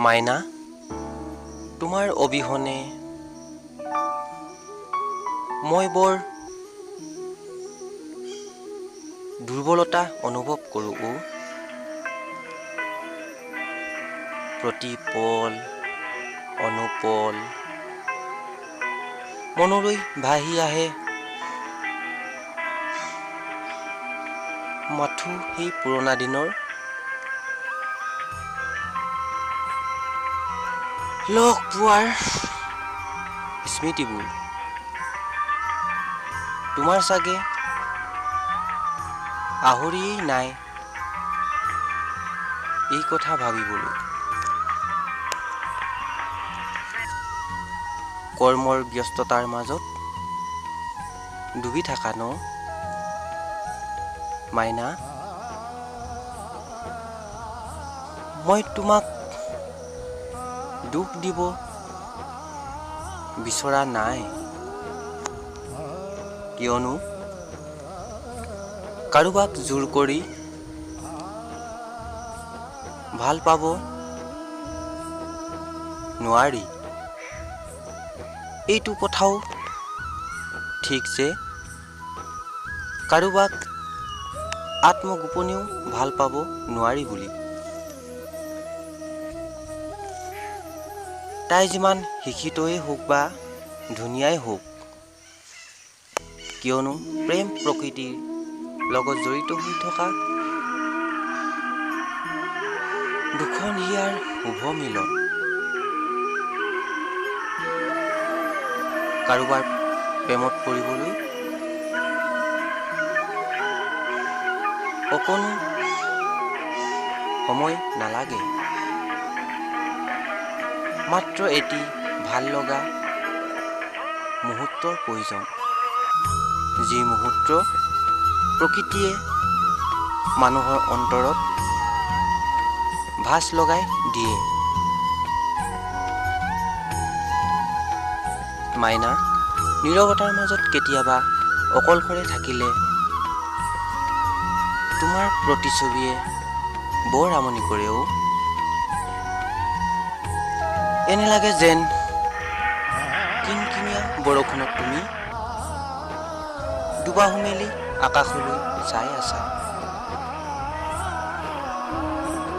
মাইনা, তোমাৰ অবিহনে মই বৰ দুৰ্বলতা অনুভৱ কৰোঁ। প্ৰতি পল অনুপল মনলৈ ভাহি আহে মাথো সেই পুৰণা দিনৰ লগ পোৱাৰ স্মৃতিবোৰ। তোমাৰ চাগে আহৰিয়েই নাই এই কথা ভাবিবলৈ। কৰ্মৰ ব্যস্ততাৰ মাজত ডুবি থাকা ন মাইনা? মই তোমাক দুখ দিব বিচৰা নাই, কিয়নো কাৰোবাক জোৰ কৰি ভাল পাব নোৱাৰি। এইটো কথাও ঠিক যে কাৰোবাক আত্মগোপনেও ভাল পাব নোৱাৰি বুলি। তাই যিমান শিক্ষিতই হওক বা ধুনীয়াই হওক, কিয়নো প্ৰেম প্ৰকৃতিৰ লগত জড়িত হৈ থকা দুখন হিয়াৰ শুভ মিলন। কাৰোবাৰ প্ৰেমত পৰিবলৈ অকণো সময় নালাগে, মাত্ৰ এটি ভাল লগা মুহূৰ্তৰ প্ৰয়োজন। যি মুহূৰ্ত প্ৰকৃতিয়ে মানুহৰ অন্তৰত ভাঁজ লগাই দিয়ে। মাইনা, নীৰৱতাৰ মাজত কেতিয়াবা অকলশৰে থাকিলে তোমাৰ প্ৰতিচ্ছবিয়ে বৰ আমনি কৰে অ'। এনে লাগে যেন কিনকিনীয়া বৰষুণত তুমি দুবাহু মেলি আকাশলৈ চাই আছা,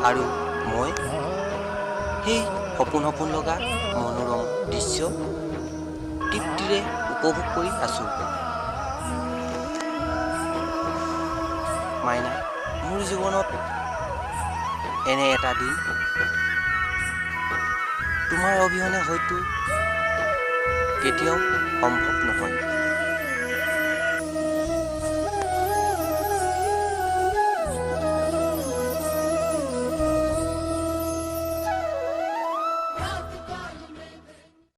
আৰু মই সেই সপোন সপোন লগা মনোৰম দৃশ্য তৃপ্তিৰে উপভোগ কৰি আছো। মাইনা, মোৰ জীৱনত এনে এটা দিন তোমাৰ অবিহনে হয়তো কেতিয়াও সম্ভৱ নহয়।